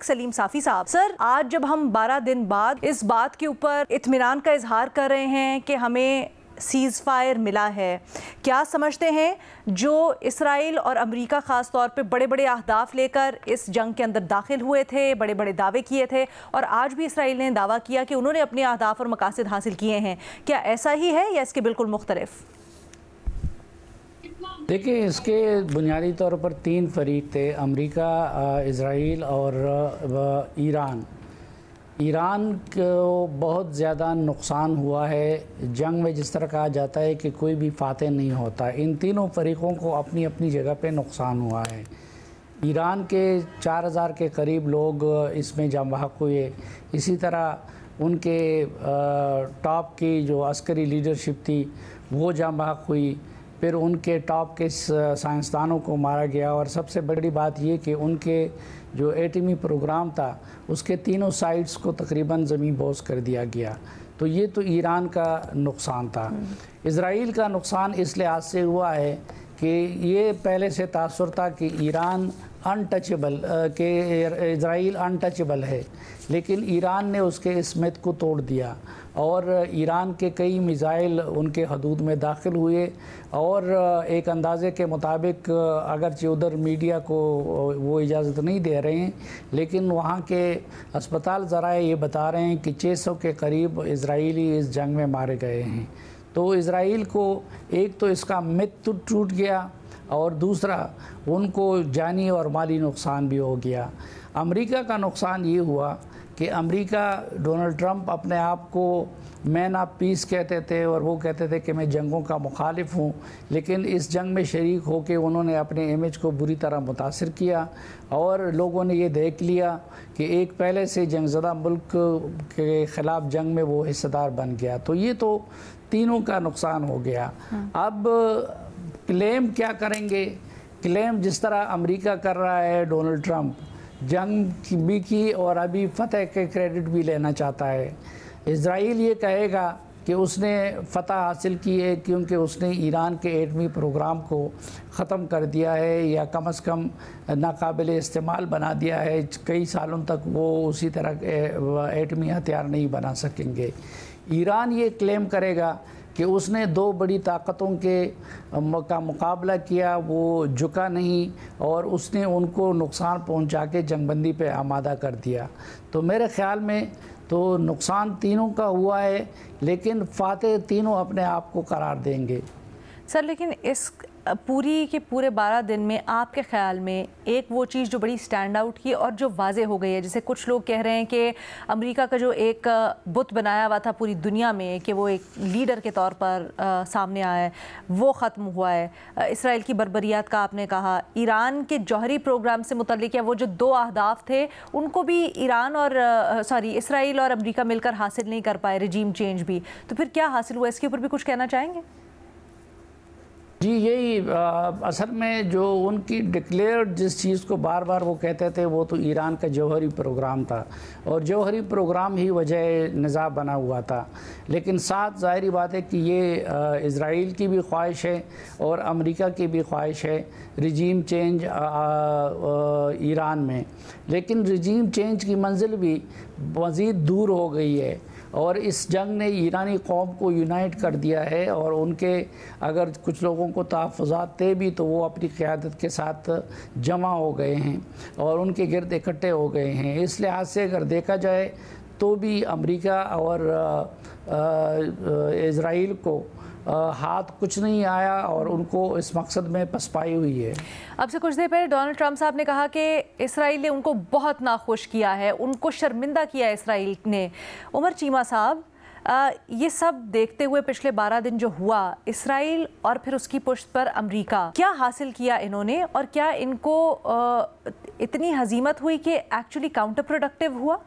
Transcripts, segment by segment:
सलीम साफी साहब, सर आज जब हम 12 दिन बाद इस बात के ऊपर इत्मीनान का इजहार कर रहे हैं कि हमें सीज़ फायर मिला है, क्या समझते हैं जो इसराइल और अमेरिका ख़ास तौर पे बड़े बड़े अहदाफ लेकर इस जंग के अंदर दाखिल हुए थे, बड़े बड़े दावे किए थे और आज भी इसराइल ने दावा किया कि उन्होंने अपने अहदाफ और मकासद हासिल किए हैं, क्या ऐसा ही है या इसके बिल्कुल मुख्तलिफ? देखिए, इसके बुनियादी तौर पर 3 फरीक थे, अमेरिका, इसराइल और ईरान। ईरान को बहुत ज़्यादा नुकसान हुआ है जंग में। जिस तरह कहा जाता है कि कोई भी फातह नहीं होता, इन तीनों फरीकों को अपनी अपनी जगह पे नुकसान हुआ है। ईरान के 4000 के करीब लोग इसमें जम बहक हुए। इसी तरह उनके टॉप की जो अस्करी लीडरशिप थी वो जम बहक हुई। फिर उनके टॉप के साइंसदानों को मारा गया और सबसे बड़ी बात ये कि उनके जो एटमी प्रोग्राम था उसके तीनों साइट्स को तकरीबन ज़मीन बोस कर दिया गया। तो ये तो ईरान का नुकसान था। इसराइल का नुकसान इस लिहाज से हुआ है कि ये पहले से तासुर था कि ईरान अनटचेबल, कि इसराइल अनटचेबल है, लेकिन ईरान ने उसके इस मिथ को तोड़ दिया और ईरान के कई मिसाइल उनके हदूद में दाखिल हुए। और एक अंदाज़े के मुताबिक, अगरचे उधर मीडिया को वो इजाज़त नहीं दे रहे हैं, लेकिन वहाँ के अस्पताल ज़राए ये बता रहे हैं कि 600 के करीब इजरायली इस जंग में मारे गए हैं। तो इजराइल को एक तो इसका मिथ टूट गया और दूसरा उनको जानी और माली नुकसान भी हो गया। अमेरिका का नुकसान ये हुआ कि अमेरिका, डोनाल्ड ट्रंप अपने आप को मैन ऑफ पीस कहते थे और वो कहते थे कि मैं जंगों का मुखालिफ हूँ, लेकिन इस जंग में शरीक होकर उन्होंने अपने इमेज को बुरी तरह मुतासिर किया और लोगों ने ये देख लिया कि एक पहले से जंगज़दा मुल्क के ख़िलाफ़ जंग में वो हिस्सेदार बन गया। तो ये तो तीनों का नुकसान हो गया। अब क्लेम क्या करेंगे? क्लेम जिस तरह अमेरिका कर रहा है, डोनाल्ड ट्रंप जंग भी की और अभी फतह के क्रेडिट भी लेना चाहता है। इजराइल ये कहेगा कि उसने फतह हासिल की है क्योंकि उसने ईरान के एटमी प्रोग्राम को ख़त्म कर दिया है या कम से कम नाकाबिल इस्तेमाल बना दिया है। कई सालों तक वो उसी तरह एटमी हथियार नहीं बना सकेंगे। ईरान ये क्लेम करेगा कि उसने 2 बड़ी ताकतों का मुकाबला किया, वो झुका नहीं और उसने उनको नुकसान पहुंचा के जंगबंदी पे आमादा कर दिया। तो मेरे ख़्याल में तो नुकसान तीनों का हुआ है, लेकिन फातह तीनों अपने आप को करार देंगे। सर, लेकिन इस पूरी के पूरे 12 दिन में आपके ख़्याल में एक वो चीज़ जो बड़ी स्टैंड आउट की और जो वाजे हो गई है, जैसे कुछ लोग कह रहे हैं कि अमेरिका का जो एक बुत बनाया हुआ था पूरी दुनिया में कि वो एक लीडर के तौर पर सामने आया है, वो ख़त्म हुआ है। इसराइल की बर्बरियात का आपने कहा, ईरान के जौहरी प्रोग्राम से मुतल्लिक या वो जो 2 अहदाफ थे उनको भी इसराइल और अमेरिका मिलकर हासिल नहीं कर पाए, रिजीम चेंज भी। तो फिर क्या हासिल हुआ, इसके ऊपर भी कुछ कहना चाहेंगे? जी, यही असल में जो उनकी डिक्लेयर्ड जिस चीज़ को बार बार वो कहते थे वो तो ईरान का जौहरी प्रोग्राम था और जौहरी प्रोग्राम ही वजह निज़ा बना हुआ था। लेकिन साथ ज़ाहिरी बात है कि ये इज़राइल की भी ख्वाहिश है और अमेरिका की भी ख्वाहिश है रिजीम चेंज ईरान में। लेकिन रिजीम चेंज की मंजिल भी मज़ीद दूर हो गई है और इस जंग ने ईरानी कौम को यूनाइट कर दिया है और उनके अगर कुछ लोगों को तहफ़्फ़ुज़ात थे भी तो वो अपनी क़यादत के साथ जमा हो गए हैं और उनके गिरद इकट्ठे हो गए हैं। इस लिहाज से अगर देखा जाए तो भी अमेरिका और इज़राइल को हाथ कुछ नहीं आया और उनको इस मकसद में पसपाई हुई है। अब से कुछ देर पहले डोनाल्ड ट्रंप साहब ने कहा कि इसराइल ने उनको बहुत नाखुश किया है, उनको शर्मिंदा किया है इसराइल ने। उमर चीमा साहब, ये सब देखते हुए पिछले 12 दिन जो हुआ, इसराइल और फिर उसकी पुष्ट पर अमेरिका, क्या हासिल किया इन्होंने और क्या इनको इतनी हजीमत हुई कि एक्चुअली काउंटर प्रोडक्टिव हुआ?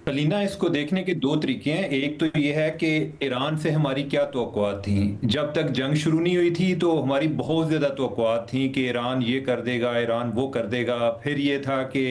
सलीना, इसको देखने के 2 तरीके हैं। एक तो ये है कि ईरान से हमारी क्या तवक्कुआत थी। जब तक जंग शुरू नहीं हुई थी तो हमारी बहुत ज़्यादा तवक्कुआत थी कि ईरान ये कर देगा, ईरान वो कर देगा। फिर ये था कि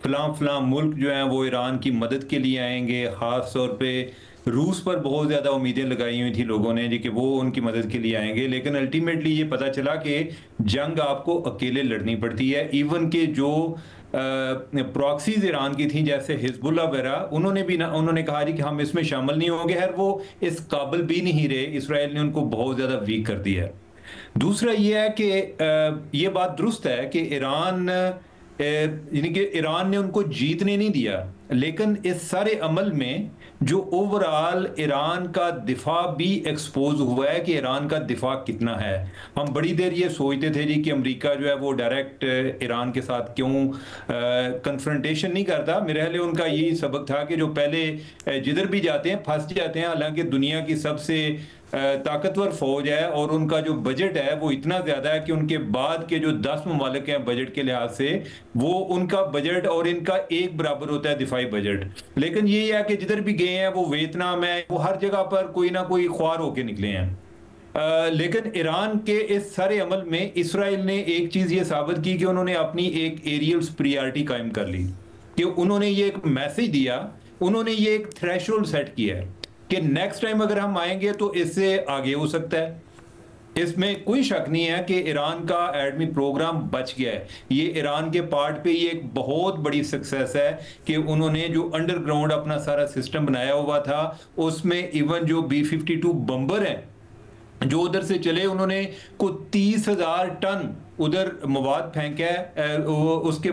फ़लाँ मुल्क जो हैं वो ईरान की मदद के लिए आएंगे, ख़ास तौर पे रूस पर बहुत ज़्यादा उम्मीदें लगाई हुई थी लोगों ने जी कि वो उनकी मदद के लिए आएंगे, लेकिन अल्टीमेटली ये पता चला कि जंग आपको अकेले लड़नी पड़ती है। इवन के जो प्रॉक्सीज ईरान की थी जैसे हिजबुल्ला वगैरह, उन्होंने कहा जी कि हम इसमें शामिल नहीं होंगे, खैर वो इस काबिल भी नहीं रहे, इसराइल ने उनको बहुत ज़्यादा वीक कर दिया है। दूसरा ये है कि ये बात दुरुस्त है कि ईरान यानी कि ईरान ने उनको जीतने नहीं दिया, लेकिन इस सारे अमल में जो ओवरऑल ईरान का दिफा भी एक्सपोज हुआ है कि ईरान का दिफा कितना है। हम बड़ी देर ये सोचते थे जी कि अमेरिका जो है वो डायरेक्ट ईरान के साथ क्यों कन्फ्रंटेशन नहीं करता। मेरे ख्याल उनका यही सबक था कि जो पहले जिधर भी जाते हैं फंस जाते हैं। हालांकि दुनिया की सबसे ताकतवर फौज है और उनका जो बजट है वो इतना ज्यादा है कि उनके बाद के जो 10 ममालिक हैं बजट के लिहाज से, वो उनका बजट और इनका एक बराबर होता है दिफाई बजट। लेकिन ये है कि जिधर भी गए हैं, वो वियतनाम है, वो हर जगह पर कोई ना कोई ख्वार होके निकले हैं। लेकिन ईरान के इस सारे अमल में इसराइल ने एक चीज ये साबित की कि उन्होंने अपनी एक एरियल सुपीरियरिटी कायम कर ली, कि उन्होंने ये एक मैसेज दिया, उन्होंने ये एक थ्रेशोल्ड सेट किया है कि नेक्स्ट टाइम अगर हम आएंगे तो इससे आगे हो सकता है। इसमें कोई शक नहीं है कि ईरान का एटमी प्रोग्राम बच गया है। ये ईरान के पार्ट पे ये एक बहुत बड़ी सक्सेस है कि उन्होंने जो अंडरग्राउंड अपना सारा सिस्टम बनाया हुआ था, उसमें इवन जो B-52 बम्बर हैं जो उधर से चले, उन्होंने को 30,000 टन उधर मवाद फेंका है उसके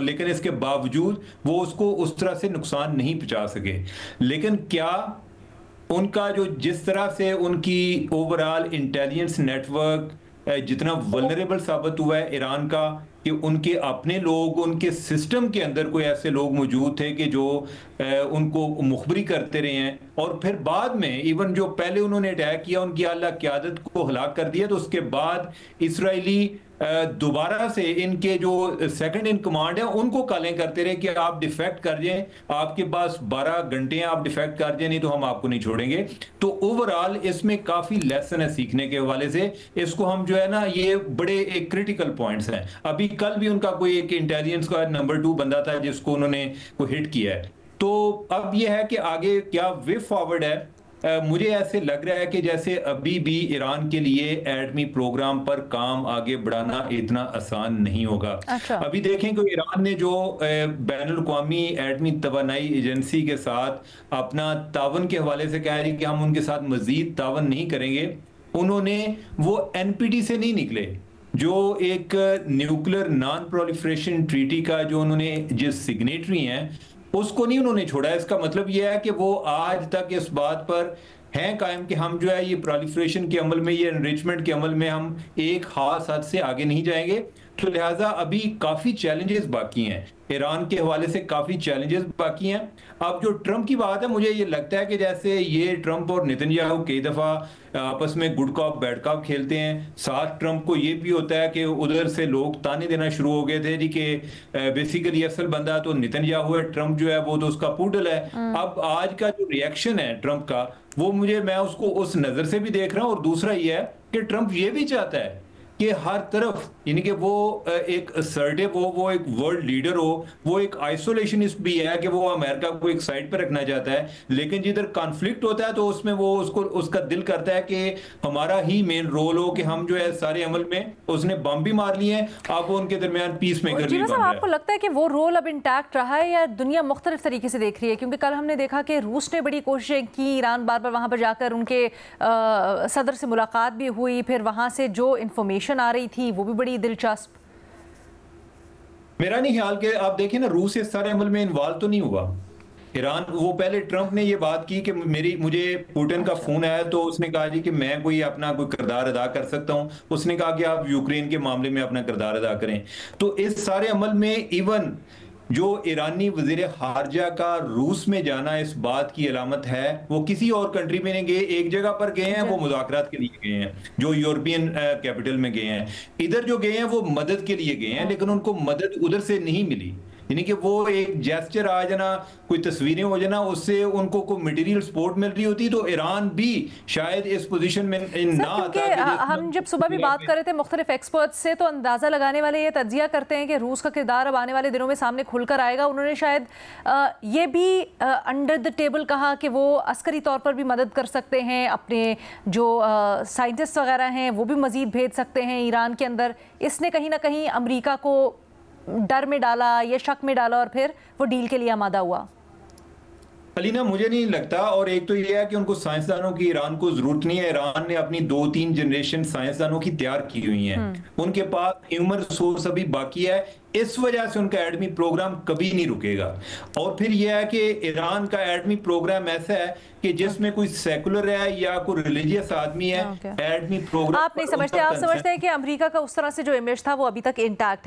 लेकिन इसके बावजूद वो उसको उस तरह से नुकसान नहीं पहुंचा सके। लेकिन क्या उनका जो जिस तरह से उनकी ओवरऑल इंटेलिजेंस नेटवर्क जितना वल्नरेबल साबित हुआ है ईरान का, कि उनके अपने लोग, उनके सिस्टम के अंदर कोई ऐसे लोग मौजूद थे कि जो उनको मुखबरी करते रहे हैं, और फिर बाद में इवन जो पहले उन्होंने अटैक किया उनकी आला क़यादत को हलाक कर दिया, तो उसके बाद इसराइली दोबारा से इनके जो सेकंड इन कमांड है उनको कॉलें करते रहे कि आप डिफेक्ट कर जाएं, आपके पास 12 घंटे हैं, आप डिफेक्ट कर जाएं, नहीं तो हम आपको नहीं छोड़ेंगे। तो ओवरऑल इसमें काफी लेसन है सीखने के हवाले से। इसको हम जो है ना, ये बड़े एक क्रिटिकल पॉइंट्स हैं। अभी कल भी उनका कोई एक इंटेलिजेंस का नंबर 2 बंदा था जिसको उन्होंने को हिट किया है। तो अब यह है कि आगे क्या वे फॉरवर्ड है। मुझे ऐसे लग रहा है कि जैसे अभी भी ईरान के लिए एटमी प्रोग्राम पर काम आगे बढ़ाना इतना आसान नहीं होगा। अच्छा। अभी देखें कि ईरान ने जो बैनुल-अक़वामी एटमी तवानाई एजेंसी के साथ अपना तावन के हवाले से कहा है कि हम उनके साथ मजीद तावन नहीं करेंगे, उन्होंने वो NPT से नहीं निकले, जो एक न्यूक्लियर नॉन प्रोलिफरेशन ट्रीटी का जो उन्होंने जिस सिग्नेटरी हैं उसको नहीं उन्होंने छोड़ा। इसका मतलब यह है कि वो आज तक इस बात पर हैं कायम कि हम जो है ये प्रोलिफरेशन के अमल में, ये एनरिचमेंट के अमल में हम एक खास हद से आगे नहीं जाएंगे। तो लिहाजा अभी काफी चैलेंजेस बाकी हैं, ईरान के हवाले से काफी चैलेंजेस बाकी हैं। अब जो ट्रंप की बात है, मुझे ये लगता है कि जैसे ये ट्रंप और नेतन्याहू कई दफा आपस में गुड कॉप बैड कॉप खेलते हैं। साथ ट्रंप को ये भी होता है कि उधर से लोग ताने देना शुरू हो गए थे जी कि बेसिकली असल बंदा तो नेतन्याहू है, ट्रंप जो है वो तो उसका पूडल है। अब आज का जो रिएक्शन है ट्रंप का, वो मैं उसको उस नजर से भी देख रहा हूं। और दूसरा ये है कि ट्रंप ये भी चाहता है कि हर तरफ, यानी कि वो एक असर्टिव हो, वो एक वर्ल्ड लीडर हो, वो एक आइसोलेशनिस्ट भी है कि वो अमेरिका को एक साइड पर रखना चाहता है। लेकिन जिधर कॉन्फ्लिक्ट होता है तो उसमें वो उसका दिल करता है कि हमारा ही मेन रोल हो, कि हम जो है सारे अमल में, उसने बम भी मार लिए हैं, अब वो उनके दरमियान पीस मेकर भी बन रहा है। आपको लगता है कि वो रोल अब इंटैक्ट रहा है या दुनिया मुख्तलिफ तरीके से देख रही है? क्योंकि कल हमने देखा कि रूस ने बड़ी कोशिशें की, ईरान बार बार वहाँ पर जाकर उनके सदर से मुलाकात भी हुई, फिर वहाँ से जो इंफॉर्मेशन आ रही थी वो भी बड़ी दिलचस्प। मेरा नहीं ख्याल कि आप देखें ना, रूस इस सारे अमल में इन्वॉल्व तो नहीं हुआ। ईरान, वो पहले ट्रंप ने ये बात की कि मुझे पुतिन का फोन आया तो उसने कहा जी कि मैं कोई अपना कोई किरदार अदा कर सकता हूं। उसने कहा कि आप यूक्रेन के मामले में अपना किरदार अदा करें। तो इस सारे अमल में इवन जो ईरानी वजीर खारजा का रूस में जाना इस बात की अलामत है, वो किसी और कंट्री में नहीं गए, एक जगह पर गए हैं, वो मुज़ाकरात के लिए गए हैं, जो यूरोपियन कैपिटल में गए हैं। इधर जो गए हैं वो मदद के लिए गए हैं, लेकिन उनको मदद उधर से नहीं मिली। यानी कि वो एक जेस्चर आ जाना, कोई तस्वीरें हो जाना, उससे उनको कोई मटेरियल सपोर्ट मिल रही होती, तो ईरान भी शायद इस पोजीशन में ना आता। हम जब सुबह भी बात कर रहे थे मुख्तलिफ एक्सपर्ट्स से, तो अंदाज़ा लगाने वाले ये तज्जिया करते हैं कि रूस का किरदार अब आने वाले दिनों में सामने खुलकर आएगा। उन्होंने शायद ये भी अंडर द टेबल कहा कि वो अस्करी तौर पर भी मदद कर सकते हैं, अपने जो साइंटिस्ट वगैरह हैं वो भी मज़ीद भेज सकते हैं ईरान के अंदर। इसने कहीं ना कहीं अमेरिका को डर में डाला या शक में डाला और फिर वो डील के लिए आमादा हुआ। अलीना, मुझे नहीं लगता। और एक तो ये है कि उनको साइंसदानों की ईरान को जरूरत नहीं है। ईरान ने अपनी 2-3 जनरेशन साइंसदानों की तैयार की हुई हैं, उनके पास ह्यूमन रिसोर्स अभी बाकी है, इस वजह से उनका एटमी प्रोग्राम कभी नहीं रुकेगा। और फिर यह है कि ईरान का एटमी प्रोग्राम ऐसा है कि जिसमें कोई सेकुलर है या कोई रिलीजियस आदमी है, एटमी प्रोग्राम आप नहीं समझते, आप समझते हैं कि अमेरिका का उस तरह से जो इमेज था वो अभी तक इंटैक्ट है।